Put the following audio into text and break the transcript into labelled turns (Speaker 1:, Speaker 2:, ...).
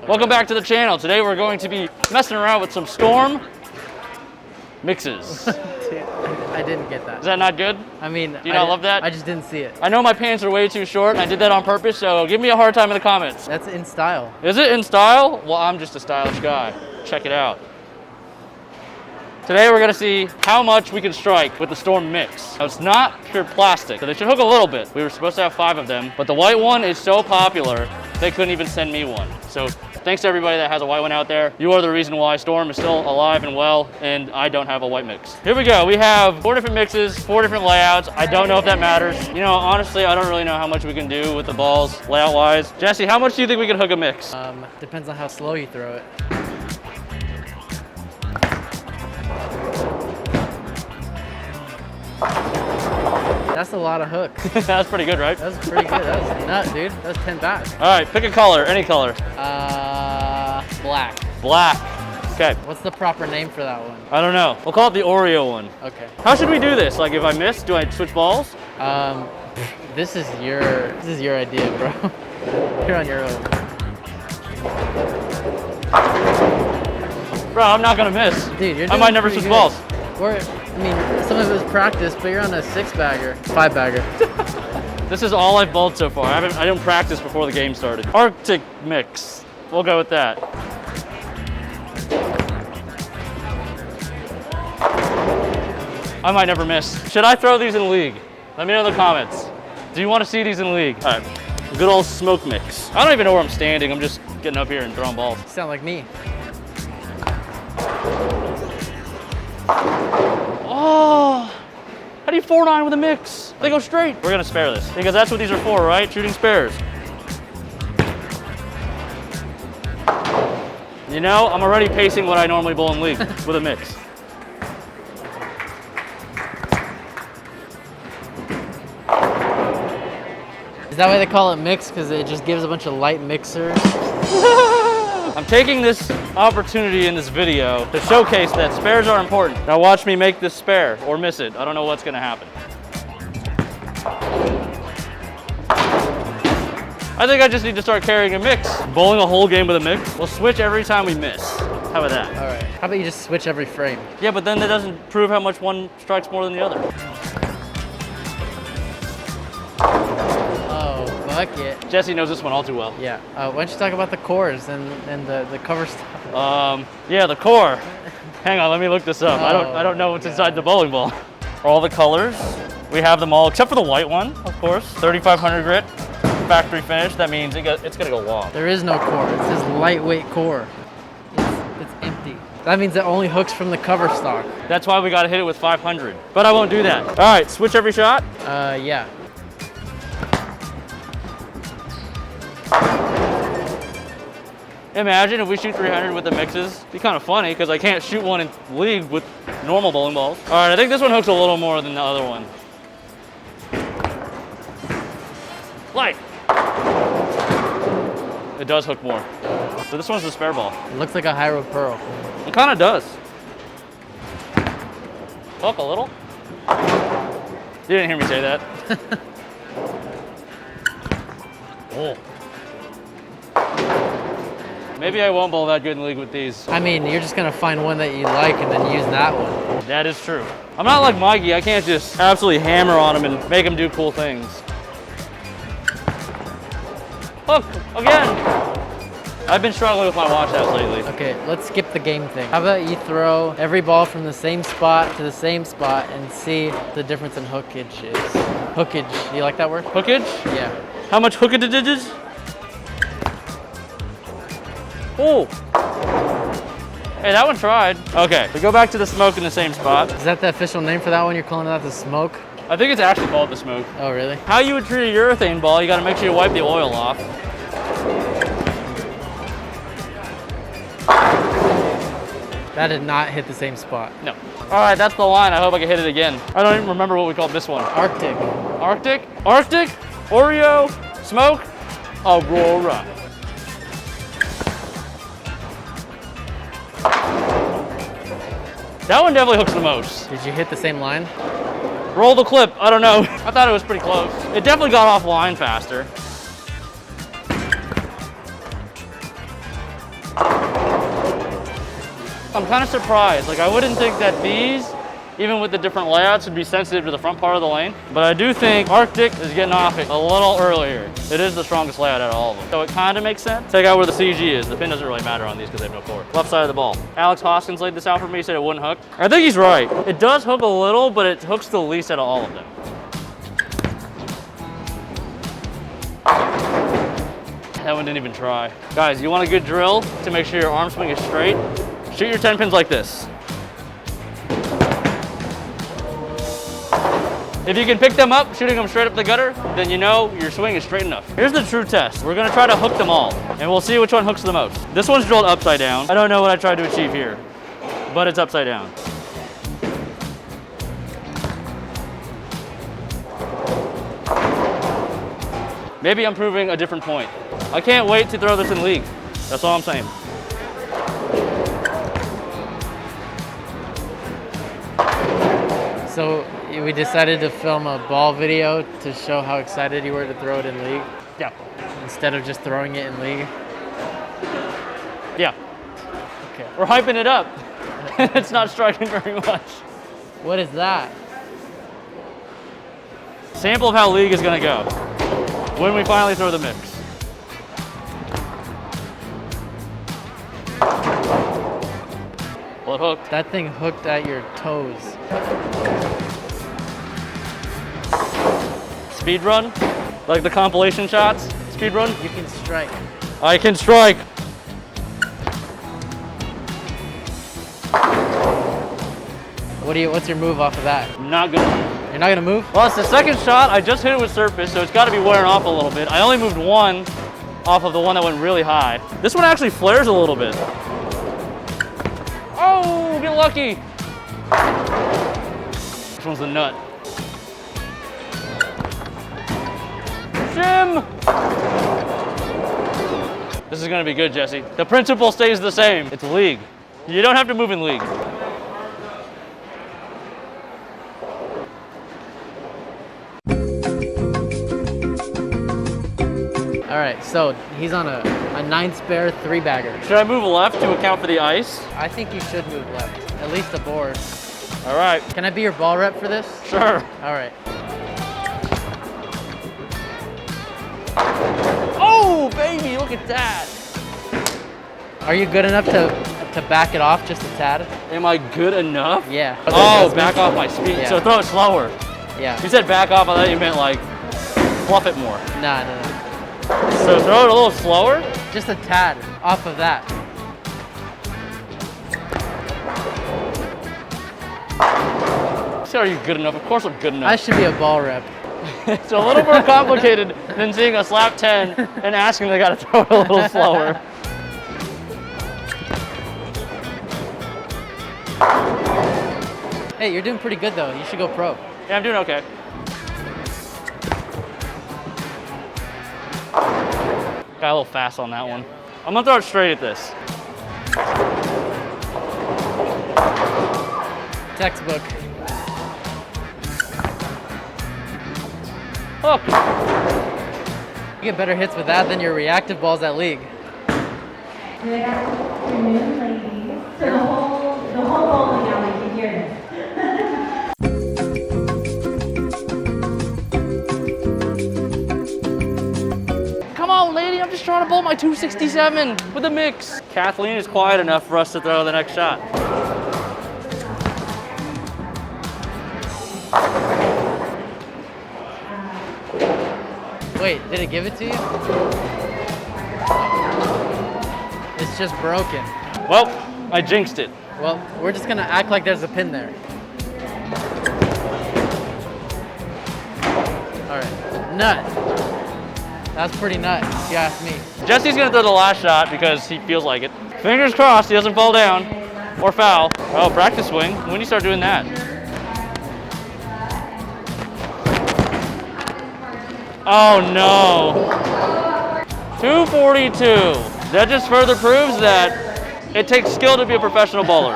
Speaker 1: Welcome back to the channel. Today we're going to be messing around with some Storm mixes.
Speaker 2: Dude, I didn't get that.
Speaker 1: Is that not good?
Speaker 2: I mean,
Speaker 1: do you not love that?
Speaker 2: I just didn't see it.
Speaker 1: I know my pants are way too short and I did that on purpose, so give me a hard time in the comments.
Speaker 2: That's in style.
Speaker 1: Is it in style? Well, I'm just a stylish guy. Check it out. Today we're gonna see how much we can strike with the Storm mix. Now, it's not pure plastic, so they should hook a little bit. We were supposed to have 5 of them, but the white one is so popular, they couldn't even send me one. So thanks to everybody that has a white one out there. You are the reason why Storm is still alive and well, and I don't have a white mix. Here we go. We have 4 different mixes, 4 different layouts. I don't know if that matters. You know, honestly, I don't really know how much we can do with the balls layout-wise. Jesse, how much do you think we can hook a mix?
Speaker 2: Depends on how slow you throw it. That's a lot of hook.
Speaker 1: That's pretty good, right?
Speaker 2: That's pretty good. That was nuts, dude. That was 10 back.
Speaker 1: All right, pick a color, any color.
Speaker 2: Black.
Speaker 1: Black. Okay.
Speaker 2: What's the proper name for that one?
Speaker 1: I don't know. We'll call it the Oreo one.
Speaker 2: Okay.
Speaker 1: How should we do this? Like, if I miss, do I switch balls?
Speaker 2: This is your idea, bro. You're on your own.
Speaker 1: Bro, I'm not gonna miss.
Speaker 2: Dude, you're
Speaker 1: I might never switch balls.
Speaker 2: I mean, some of it was practice, but you're on a 6-bagger, 5-bagger.
Speaker 1: This is all I've bowled so far. I didn't practice before the game started. Arctic mix. We'll go with that. I might never miss. Should I throw these in league? Let me know in the comments. Do you want to see these in league? All right, good old smoke mix. I don't even know where I'm standing. I'm just getting up here and throwing balls.
Speaker 2: You sound like me.
Speaker 1: Oh, how do you 4-9 with a mix? They go straight. We're gonna spare this because that's what these are for, right? Shooting spares. You know, I'm already pacing what I normally bowl in league with a mix.
Speaker 2: Is that why they call it mix? Because it just gives a bunch of light mixers?
Speaker 1: I'm taking this opportunity in this video to showcase that spares are important. Now watch me make this spare or miss it. I don't know what's gonna happen. I think I just need to start carrying a mix. Bowling a whole game with a mix. We'll switch every time we miss. How about that?
Speaker 2: All right. How about you just switch every frame?
Speaker 1: Yeah, but then that doesn't prove how much one strikes more than the other.
Speaker 2: Bucket.
Speaker 1: Jesse knows this one all too well.
Speaker 2: Yeah. Why don't you talk about the cores and the cover stuff?
Speaker 1: Yeah, the core. Hang on, let me look this up. I don't know what's inside the bowling ball. All the colors, we have them all except for the white one, of course. 3500 grit, factory finish. That means it's gonna go long.
Speaker 2: There is no core. It says lightweight core. It's empty. That means it only hooks from the cover stock.
Speaker 1: That's why we gotta hit it with 500. But I won't do that. All right, switch every shot.
Speaker 2: Yeah.
Speaker 1: Imagine if we shoot 300 with the mixes. It'd be kind of funny because I can't shoot one in league with normal bowling balls. All right, I think this one hooks a little more than the other one. Light. It does hook more. So this one's the spare ball.
Speaker 2: It looks like a high road pearl.
Speaker 1: It kind of does. Hook a little. You didn't hear me say that. Oh. Maybe I won't bowl that good in league with these.
Speaker 2: I mean, you're just gonna find one that you like and then use that one.
Speaker 1: That is true. I'm not like Mikey. I can't just absolutely hammer on him and make him do cool things. Hook again. I've been struggling with my watch-outs lately.
Speaker 2: Okay, let's skip the game thing. How about you throw every ball from the same spot to the same spot and see the difference in hookage is. Hookage, you like that word?
Speaker 1: Hookage?
Speaker 2: Yeah.
Speaker 1: How much hookage it is? Oh. Hey, that one tried. Okay, we go back to the smoke in the same spot.
Speaker 2: Is that the official name for that one? You're calling that the smoke?
Speaker 1: I think it's actually called the smoke.
Speaker 2: Oh, really?
Speaker 1: How you would treat a urethane ball, you gotta make sure you wipe the oil off.
Speaker 2: That did not hit the same spot.
Speaker 1: No. All right, that's the line. I hope I can hit it again. I don't even remember what we called this one.
Speaker 2: Arctic.
Speaker 1: Arctic? Arctic? Oreo? Smoke? Aurora. That one definitely hooks the most.
Speaker 2: Did you hit the same line?
Speaker 1: Roll the clip. I don't know. I thought it was pretty close. It definitely got offline faster. I'm kind of surprised. Like, I wouldn't think that these, even with the different layouts, would be sensitive to the front part of the lane. But I do think Arctic is getting off it a little earlier. It is the strongest layout out of all of them. So it kind of makes sense. Take out where the CG is. The pin doesn't really matter on these because they have no core. Left side of the ball. Alex Hoskins laid this out for me. He said it wouldn't hook. I think he's right. It does hook a little, but it hooks the least out of all of them. That one didn't even try. Guys, you want a good drill to make sure your arm swing is straight? Shoot your 10 pins like this. If you can pick them up, shooting them straight up the gutter, then you know your swing is straight enough. Here's the true test. We're gonna try to hook them all, and we'll see which one hooks the most. This one's drilled upside down. I don't know what I tried to achieve here, but it's upside down. Maybe I'm proving a different point. I can't wait to throw this in league. That's all I'm saying.
Speaker 2: So we decided to film a ball video to show how excited you were to throw it in league?
Speaker 1: Yeah.
Speaker 2: Instead of just throwing it in league?
Speaker 1: Yeah.
Speaker 2: Okay.
Speaker 1: We're hyping it up. It's not striking very much.
Speaker 2: What is that?
Speaker 1: Sample of how league is gonna go when we finally throw the mix. Well, it hooked.
Speaker 2: That thing hooked at your toes.
Speaker 1: Speed run, like the compilation shots. Speed run.
Speaker 2: You can strike.
Speaker 1: I can strike.
Speaker 2: What's your move off of that?
Speaker 1: Not good.
Speaker 2: You're not gonna move?
Speaker 1: Well, it's the second shot. I just hit it with surface, so it's got to be wearing off a little bit. I only moved one off of the one that went really high. This one actually flares a little bit. Oh, get lucky. This one's the nut. Jim! This is gonna be good, Jesse. The principle stays the same. It's league. You don't have to move in league.
Speaker 2: All right, so he's on a 9-spare 3-bagger.
Speaker 1: Should I move left to account for the ice?
Speaker 2: I think you should move left, at least the board.
Speaker 1: All right.
Speaker 2: Can I be your ball rep for this?
Speaker 1: Sure.
Speaker 2: All right.
Speaker 1: Oh, baby, look at that.
Speaker 2: Are you good enough to back it off just a tad?
Speaker 1: Am I good enough?
Speaker 2: Yeah.
Speaker 1: Oh, back off my speed.
Speaker 2: Yeah.
Speaker 1: So throw it slower.
Speaker 2: Yeah.
Speaker 1: You said back off, I thought you meant like fluff it more.
Speaker 2: No.
Speaker 1: So throw it a little slower?
Speaker 2: Just a tad off of that.
Speaker 1: So are you good enough? Of course I'm good enough.
Speaker 2: I should be a ball rep.
Speaker 1: It's a little more complicated than seeing a slap 10 and asking they gotta throw it a little slower.
Speaker 2: Hey, you're doing pretty good though. You should go pro.
Speaker 1: Yeah, I'm doing okay. Got a little fast on that one. I'm gonna throw it straight at this.
Speaker 2: Textbook.
Speaker 1: Hook.
Speaker 2: You get better hits with that than your reactive balls at league.
Speaker 3: Good afternoon, ladies. So the whole bowling alley can hear this.
Speaker 1: Come on, lady, I'm just trying to bowl my 267 with a mix. Kathleen is quiet enough for us to throw the next shot.
Speaker 2: Wait, did it give it to you? It's just broken.
Speaker 1: Well, I jinxed it.
Speaker 2: Well, we're just gonna act like there's a pin there. All right, nut. That's pretty nut, if you ask me.
Speaker 1: Jesse's gonna throw the last shot because he feels like it. Fingers crossed he doesn't fall down or foul. Oh, practice swing. When do you start doing that? Oh no. 242. That just further proves that it takes skill to be a professional bowler.